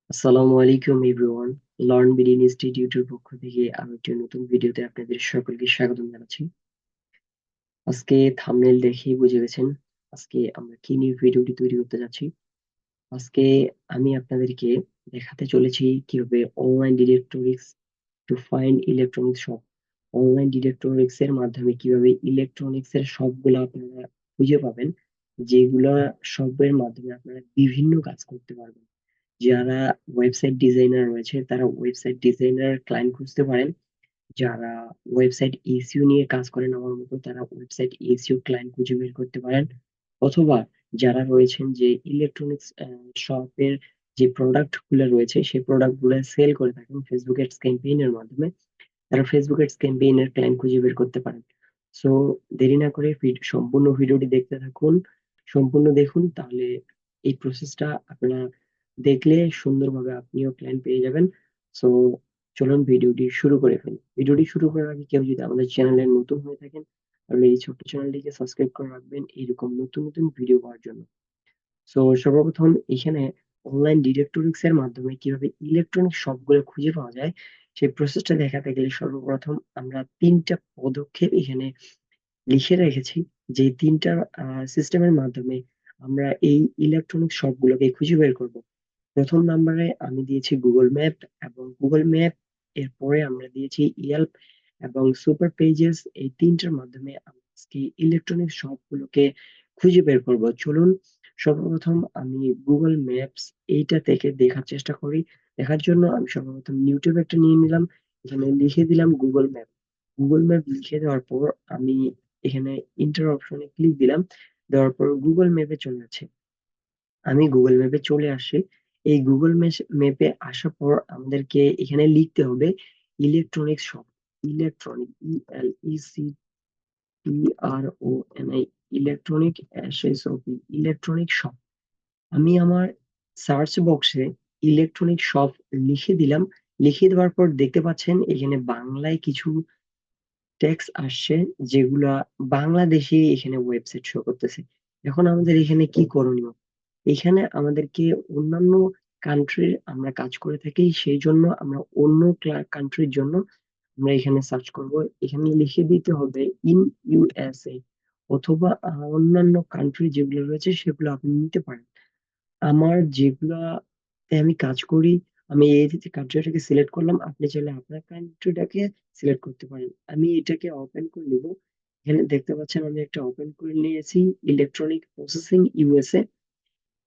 আসসালামু আলাইকুম everyone. Learn BD ইনস্টিটিউটের পক্ষ থেকে আমি একটি নতুন ভিডিওতে আপনাদের সকলকে স্বাগতম জানাচ্ছি। আজকে থাম্বনেল দেখেই বুঝে গেছেন আজকে আমরা কি নিয়ে ভিডিওটি তৈরি করতে যাচ্ছি। আজকে আমি আপনাদেরকে দেখাতে চলেছি কিভাবে online directories to find electronics shop. Online directories এর মাধ্যমে কিভাবে ইলেকট্রনিক্স এর শপগুলো আপনারা খুঁজে পাবেন, যেগুলা শপের মাধ্যমে আপনারা বিভিন্ন কাজ করতে পারবেন। যারা ওয়েবসাইট ডিজাইনার রয়েছে তারা ওয়েবসাইট ডিজাইনার ক্লায়েন্ট খুঁজতে পারেন। যারা ওয়েবসাইট এসইও নিয়ে কাজ করেন আমার মতো, তারা ওয়েবসাইট এসইও ক্লায়েন্ট খুঁজে বের করতে পারেন। অথবা যারা রয়েছেন যে ইলেকট্রনিক্স শপের যে প্রোডাক্ট গুলো রয়েছে সেই প্রোডাক্ট গুলো সেল করে থাকেন ফেসবুক এডস ক্যাম্পেইন এর মাধ্যমে, তারা ফেসবুক এডস ক্যাম্পেইন এর ক্লায়েন্ট খুঁজে বের করতে পারেন। সো দেরি না করে সম্পূর্ণ ভিডিওটি দেখতে থাকুন, সম্পূর্ণ দেখুন, তাহলে এই প্রসেসটা আপনারা দেখলে সুন্দরভাবে আপনিও ক্লায়েন্ট পেয়ে যাবেন। সো চলুন ভিডিওটি শুরু করে ফেলি। ভিডিওটি শুরু করার আগে কেউ যদি আমাদের চ্যানেলে নতুন হয়ে থাকেন তাহলে এই ছোট্ট চ্যানেলটিকে সাবস্ক্রাইব করে রাখবেন এইরকম নতুন নতুন ভিডিও পাওয়ার জন্য। সো সর্বপ্রথম এখানে অনলাইন ডিরেক্টরিক্স এর মাধ্যমে কিভাবে ইলেকট্রনিক শপগুলো খুঁজে পাওয়া যায় সেই প্রসেসটা দেখাতে গেলে সর্বপ্রথম আমরা তিনটা পদক্ষেপ এখানে লিখে রেখেছি, যে তিনটা সিস্টেমের মাধ্যমে আমরা এই ইলেকট্রনিক শপগুলোকে খুঁজে বের করব। প্রথম নাম্বারে আমি দিয়েছি গুগল ম্যাপ, এবং গুগল ম্যাপ এর পরে আমরা দিয়েছি ইয়েল্প এবং সুপার পেজেস। এই তিনটার মাধ্যমে আমরা আজকে ইলেকট্রনিক শপগুলোকে খুঁজে বের করব। চলুন সর্বপ্রথম আমি গুগল ম্যাপস এইটা থেকে দেখার চেষ্টা করি। দেখার জন্য আমি সর্বপ্রথম ইউটিউব একটা নিয়ে নিলাম, এখানে লিখে দিলাম গুগল ম্যাপ। গুগল ম্যাপ লিখে দেওয়ার পর আমি এখানে ইন্টার অপশনে ক্লিক দিলাম, দেওয়ার পর গুগল ম্যাপে চলে যাচ্ছে। আমি গুগল ম্যাপে চলে আসি। এই গুগল ম্যাপে আসার পর আমাদেরকে এখানে লিখতে হবে electronic shop. Electronic, electronic, electronic, SSOP, electronic shop. আমি আমার সার্চ বক্সে ইলেকট্রনিক শপ লিখে দিলাম। লিখে দেওয়ার পর দেখতে পাচ্ছেন এখানে বাংলায় কিছু টেক্সট আসছে, যেগুলা বাংলাদেশে এখানে ওয়েবসাইট শো করতেছে। এখন আমাদের এখানে কি করণীয়? এখানে আমাদেরকে অন্যান্য কান্ট্রির আমরা কাজ করে থাকি, সেই জন্য আমরা অন্য কান্ট্রির জন্য আমরা এখানে সার্চ করব। এখানে লিখে দিতে হবে ইন ইউএসএ, অথবা অন্যান্য কান্ট্রি যেগুলো রয়েছে সেগুলো আপনি নিতে পারেন। আমার যেগুলাতে আমি কাজ করি আমি এই কান্ট্রিটাকে সিলেক্ট করলাম, আপনি চাইলে আপনার কান্ট্রিটাকে সিলেক্ট করতে পারেন। আমি এটাকে ওপেন করে নিব। এখানে দেখতে পাচ্ছেন আমি একটা ওপেন করে নিয়েছি, ইলেকট্রনিক প্রসেসিং ইউএসএ।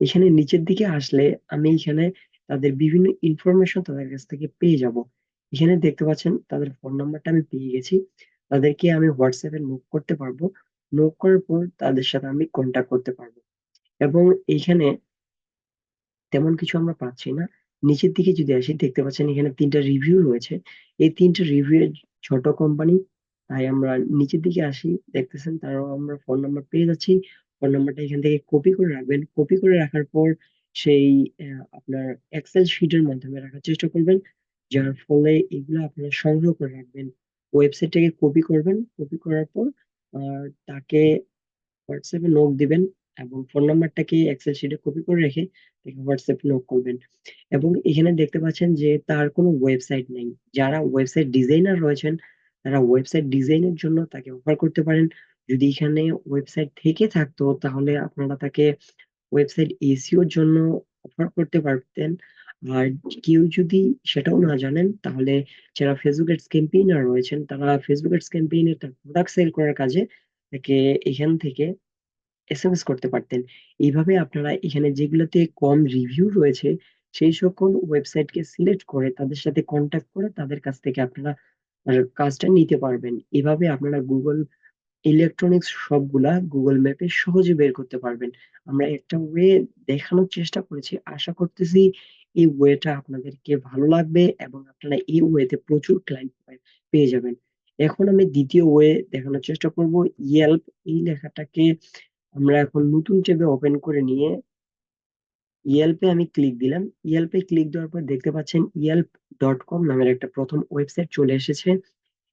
এখানে নিচের দিকে আসলে আমি এখানে তাদের বিভিন্ন ইনফরমেশন তাদের কাছ থেকে পেয়ে যাব। এখানে দেখতে পাচ্ছেন তাদের ফোন নাম্বারটা আমি পেয়ে গেছি, তাদেরকে আমি হোয়াটসঅ্যাপে নোক করতে পারবো। নোক করার পর তাদের সাথে আমি কন্ট্যাক্ট করতে পারবো। এবং এইখানে তেমন কিছু আমরা পাচ্ছি না। নিচের দিকে যদি আসি দেখতে পাচ্ছেন এখানে তিনটা রিভিউ রয়েছে। এই তিনটা রিভিউ এর ছোট কোম্পানি, তাই আমরা নিচের দিকে আসি, দেখতেছেন তারাও আমরা ফোন নাম্বার পেয়ে যাচ্ছি। ফোন নাম্বারটা এখান থেকে কপি করে রাখবেন। কপি করে রাখার পর সেই আপনার এক্সেল শিটের মাধ্যমে রাখার চেষ্টা করবেন, যার ফলে এগুলো আপনারা সংগ্রহ করে রাখবেন। ওয়েবসাইটটাকে কপি করবেন, কপি করার পর তাকে হোয়াটসঅ্যাপে নোট দিবেন, এবং ফোন নাম্বারটাকে এক্সেল শিটে কপি করে রেখে তাকে হোয়াটসঅ্যাপে নোট করবেন। এবং এখানে দেখতে পাচ্ছেন যে তার কোনো ওয়েবসাইট নেই। যারা ওয়েবসাইট ডিজাইনার রয়েছেন তারা ওয়েবসাইট ডিজাইনের জন্য তাকে অফার করতে পারেন। যদি এখানে ওয়েবসাইট থেকে থাকতো তাহলে আপনারা তাকে ওয়েবসাইট এসইও এর জন্য অফার করতে পারতেন। আর কেউ যদি সেটাও না জানেন তাহলে যারা ফেসবুক এডস ক্যাম্পেইনার রয়েছেন তারা ফেসবুক এডস ক্যাম্পেইনে তার প্রোডাক্ট সেল করার কাজে তাকে এখান থেকে এসএমএস করতে পারতেন। এইভাবে আপনারা এখানে যেগুলোতে কম রিভিউ রয়েছে সেই সকল ওয়েবসাইটকে সিলেক্ট করে তাদের সাথে কন্ট্যাক্ট করে তাদের কাছ থেকে আপনারা কাজটা নিতে পারবেন। এভাবে আপনারা গুগল ইলেকট্রনিক্স সবগুলা গুগল ম্যাপে সহজে বের করতে পারবেন। আমরা একটা ওয়ে দেখানোর চেষ্টা করেছি, আশা করতেছি এই ওয়েটা আপনাদেরকে ভালো লাগবে এবং আপনারা এই ওয়েতে প্রচুর ক্লায়েন্ট পেয়ে যাবেন। এখন আমি দ্বিতীয় ওয়ে দেখানোর চেষ্টা করব, ইয়েল্প। এই লেখাটাকে আমরা এখন নতুন ট্যাবে ওপেন করে নিয়ে ইয়েল্পে আমি ক্লিক দিলাম। ইয়েল্পে ক্লিক দেওয়ার পর দেখতে পাচ্ছেন ইয়েল্প ডট কম নামের একটা প্রথম ওয়েবসাইট চলে এসেছে।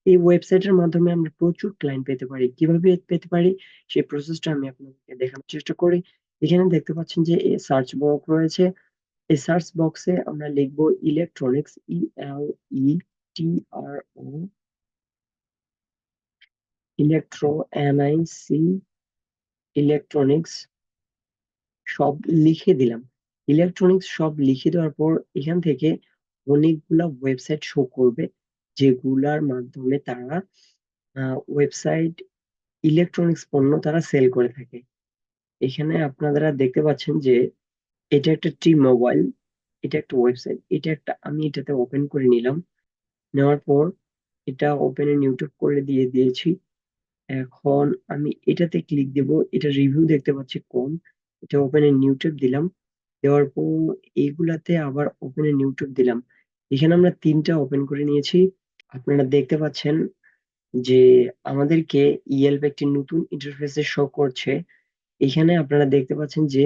এই ওয়েবসাইটের মাধ্যমে আমরা প্রচুর ক্লায়েন্ট পেতে পারি। কিভাবে পেতে পারি সেই প্রসেসটা আমি আপনাদেরকে দেখানোর চেষ্টা করি। এখানে দেখতে পাচ্ছেন যে সার্চ বক্স রয়েছে, এই সার্চ বক্সে আমরা লিখব electronics, ILETRO, electro, NIC, electronics সব লিখে দিলাম। ইলেকট্রনিক্স সব লিখে দেওয়ার পর এখান থেকে অনেকগুলা ওয়েবসাইট শো করবে, যেগুলার মাধ্যমে তারা ওয়েবসাইট ইলেকট্রনিক্স পণ্য তারা সেল করে থাকে। এখানে আপনারা দেখতে পাচ্ছেন যে এটা একটা টি মোবাইল, এটা একটা ওয়েবসাইট, এটা একটা, আমি এটাতে ওপেন করে নিলাম। নেওয়ার পর এটা ওপেন ইন ইউটিউব করে দিয়েছি। এখন আমি এটাতে ক্লিক দেব, এটা রিভিউ দেখতে পাচ্ছি কম, এটা ওপেন ইন ইউটিউব দিলাম। দেওয়ার পর এইগুলাতে আবার ওপেন ইন ইউটিউব দিলাম। এখানে আমরা তিনটা ওপেন করে নিয়েছি। আপনারা দেখতে পাচ্ছেন যে আমাদেরকে ইয়েলপ একটি নতুন ইন্টারফেসে শো করছে। এখানে আপনারা দেখতে পাচ্ছেন যে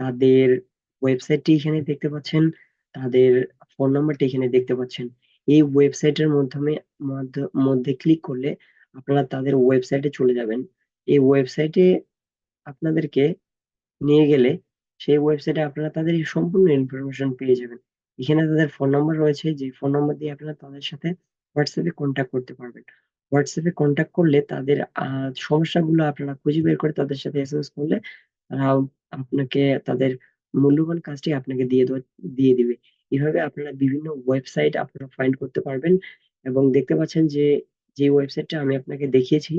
তাদের ওয়েবসাইটটি এখানে দেখতে পাচ্ছেন, তাদের ফোন নাম্বারটি এখানে দেখতে পাচ্ছেন। এই ওয়েবসাইটের মাধ্যমে মধ্যে ক্লিক করলে আপনারা তাদের ওয়েবসাইটে চলে যাবেন। এই ওয়েবসাইটে আপনাদেরকে নিয়ে গেলে সেই ওয়েবসাইটে আপনারা তাদের এই সম্পূর্ণ ইনফরমেশন পেয়ে যাবেন। এখানে তাদের ফোন নাম্বার রয়েছে, যে ফোন নাম্বার দিয়ে আপনারা তাদের সাথে হোয়াটসঅ্যাপে কন্ট্যাক্ট করতে পারবেন। হোয়াটসঅ্যাপে কন্ট্যাক্ট করলে তাদের সমস্যাগুলো আপনারা খুঁজে বের করে তাদের সাথে এসএমএস করলে তারা আপনাকে তাদের মূল্যবান কাজটি আপনাকে দিয়ে দিবে। এভাবে আপনারা বিভিন্ন ওয়েবসাইট আপনারা ফাইন্ড করতে পারবেন। এবং দেখতে পাচ্ছেন যে যে ওয়েবসাইটটা আমি আপনাকে দেখিয়েছি,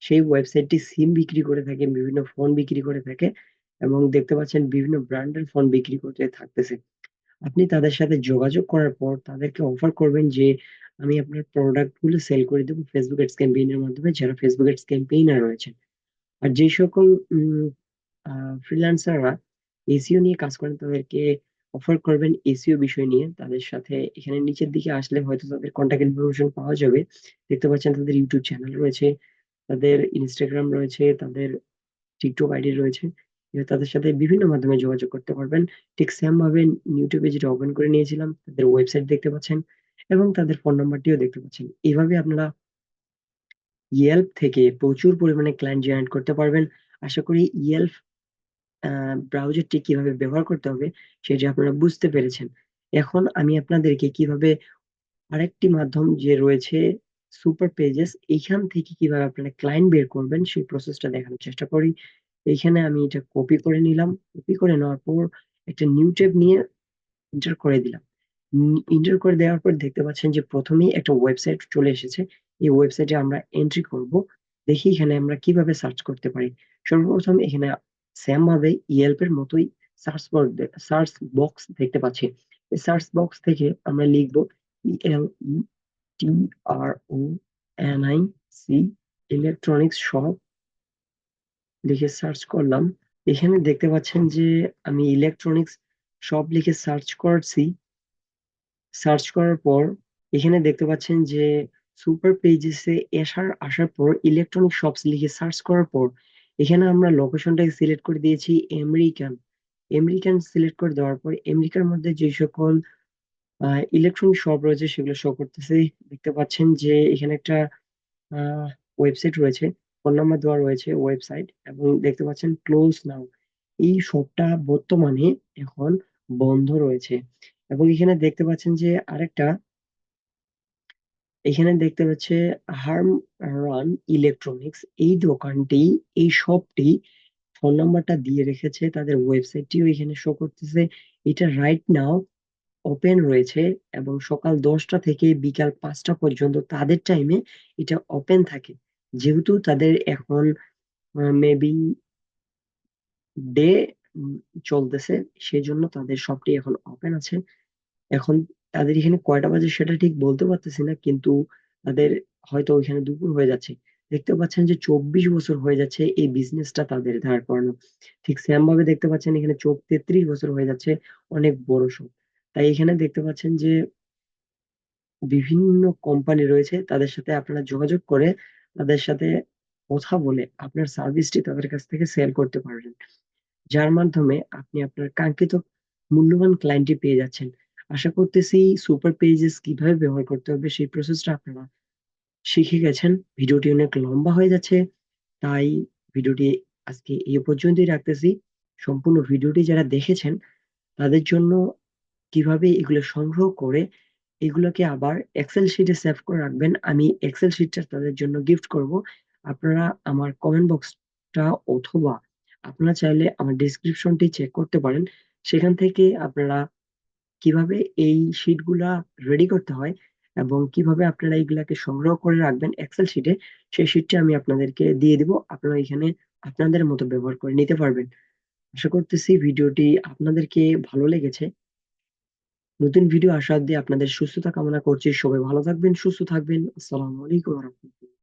সেই ওয়েবসাইটটি সিম বিক্রি করে থাকে, বিভিন্ন ফোন বিক্রি করে থাকে, এবং দেখতে পাচ্ছেন বিভিন্ন ব্র্যান্ডের ফোন বিক্রি করতে থাকতেছে। আপনি তাদের সাথে যোগাযোগ করার পর তাদেরকে অফার করবেন যে আমি আপনার প্রোডাক্ট গুলো সেল করে দেবো ফেসবুক এডস ক্যাম্পেইনের মাধ্যমে, যারা ফেসবুক এডস ক্যাম্পেইনার রয়েছেন। আর যে সকল ফ্রিল্যান্সাররা এসইও নিয়ে কাজ করেন তাদেরকে অফার করবেন এসইও বিষয় নিয়ে। তাদের সাথে এখানে নিচের দিকে আসলে হয়তো তাদের কন্ট্যাক্ট ইনফরমেশন পাওয়া যাবে। দেখতে পাচ্ছেন তাদের ইউটিউব চ্যানেল রয়েছে, তাদের ইনস্টাগ্রাম রয়েছে, তাদের টিকটক আইডি রয়েছে। তাদের সাথে বিভিন্ন মাধ্যমে যোগাযোগ করতে পারবেন। ঠিক সেম ভাবে ইউটিউবে যেটা ওপেন করে নিয়েছিলাম তাদের ওয়েবসাইট দেখতে পাচ্ছেন এবং তাদের ফোন নাম্বারটিও দেখতে পাচ্ছেন। এভাবে আপনারা ইয়েল্প থেকে প্রচুর পরিমাণে ক্লায়েন্ট জেনারেট করতে পারবেন। আশা করি ইয়েল্প ব্রাউজারটি কিভাবে ব্যবহার করতে হবে সেটি আপনারা বুঝতে পেরেছেন। এখন আমি আপনাদেরকে কিভাবে আরেকটি মাধ্যম যে রয়েছে সুপার পেজেস, এইখান থেকে কিভাবে আপনারা ক্লায়েন্ট বের করবেন সেই প্রসেসটা দেখানোর চেষ্টা করি। এইখানে আমি এটা কপি করে নিলাম। কপি করে নেওয়ার পর একটা নিউ ট্যাব নিয়ে এন্টার করে দিলাম। এন্টার করে দেওয়ার পর দেখতে পাচ্ছেন যে প্রথমেই একটা ওয়েবসাইট চলে এসেছে। এই ওয়েবসাইটে আমরা এন্ট্রি করব। দেখি এখানে আমরা কিভাবে সার্চ করতে পারি। সর্বপ্রথম এখানে সেম ভাবে ইয়েল্প এর মতোই সার্চ বক্স দেখতে পাচ্ছি। এই সার্চ বক্স থেকে আমরা লিখব ILETRONIC, ইলেকট্রনিক্স শপ লিখে সার্চ করলাম। এখানে দেখতে পাচ্ছেন যে আমি ইলেকট্রনিক্স শপ লিখে সার্চ করছি। সার্চ করার পর এখানে দেখতে পাচ্ছেন যে সুপার পেজেসে আসার পর ইলেকট্রনিক শপস লিখে সার্চ করার পর এখানে আমরা লোকেশনটাকে সিলেক্ট করে দিয়েছি আমেরিকান। আমেরিকান সিলেক্ট করে দেওয়ার পর আমেরিকার মধ্যে যে সকল ইলেকট্রনিক শপ রয়েছে সেগুলো শো করতেছে। দেখতে পাচ্ছেন যে এখানে একটা ওয়েবসাইট রয়েছে, ফোন নাম্বার দেওয়া রয়েছে ওয়েবসাইট, এবং দেখতে পাচ্ছেন ক্লোজ নাও। এই শপটা বর্তমানে এখন বন্ধ রয়েছে। এবং এখানে দেখতে পাচ্ছেন যে আরেকটা, এখানে দেখতে পাচ্ছে হার্ম রান ইলেকট্রনিক্স, এই দোকানটি, এই শপটি ফোন নাম্বারটা দিয়ে রেখেছে, তাদের ওয়েবসাইটটিও এখানে শো করতেছে। এটা রাইট নাও ওপেন রয়েছে এবং সকাল 10টা থেকে বিকাল 5টা পর্যন্ত তাদের টাইমে এটা ওপেন থাকে। যেহেতু তাদের এখন মেবি ডে চলতেছে, সেজন্য তাদের শপটি এখন ওপেন আছে। এখন তাদের এখানে কয়টা বাজে সেটা ঠিক বলতে পারতেছি না, কিন্তু তাদের হয়তো ওইখানে দুপুর হয়ে যাচ্ছে। দেখতে পাচ্ছেন যে 24 বছর হয়ে যাচ্ছে এই বিজনেসটা তাদের দাঁড় করানো। ঠিক সেম ভাবে দেখতে পাচ্ছেন এখানে 33 বছর হয়ে যাচ্ছে, অনেক বড় শপ। তাই এখানে দেখতে পাচ্ছেন যে বিভিন্ন কোম্পানি রয়েছে, তাদের সাথে আপনারা যোগাযোগ করে তাদের সাথে কথা বলে আপনার সার্ভিসটি তাদের কাছ থেকে সেল করতে পারবেন, যার মাধ্যমে আপনি আপনার কাঙ্ক্ষিত মূল্যবান ক্লায়েন্টটি পেয়ে যাচ্ছেন। আশা করতেছি সুপার পেজেস কিভাবে ব্যবহার করতে হবে সেই প্রসেসটা আপনারা শিখে গেছেন। ভিডিওটি অনেক লম্বা হয়ে যাচ্ছে, তাই ভিডিওটি আজকে এই পর্যন্তই রাখতেছি। সম্পূর্ণ ভিডিওটি যারা দেখেছেন তাদের জন্য কিভাবে এগুলো সংগ্রহ করে এগুলোকে আবার এক্সেল শিটে সেভ করে রাখবেন, আমি এক্সেল শিটটা তাদের জন্য গিফট করব। আপনারা আমার কমেন্ট বক্সটা অথবা আপনারা চাইলে আমার ডেসক্রিপশনটি চেক করতে পারেন। সেখান থেকে আপনারা কিভাবে এই শিটগুলা রেডি করতে হয় এবং কিভাবে আপনারা এইগুলাকে সংগ্রহ করে রাখবেন এক্সেল শিটে, সেই শিটটা আমি আপনাদেরকে দিয়ে দিব। আপনারা এখানে আপনাদের মতো ব্যবহার করে নিতে পারবেন। আশা করতেছি ভিডিওটি আপনাদেরকে ভালো লেগেছে। নতুন ভিডিও আসা অব্দি আপনাদের সুস্থতা কামনা করছি। সবাই ভালো থাকবেন, সুস্থ থাকবেন। আসসালামু আলাইকুম ওয়া রাহমাতুল্লাহ।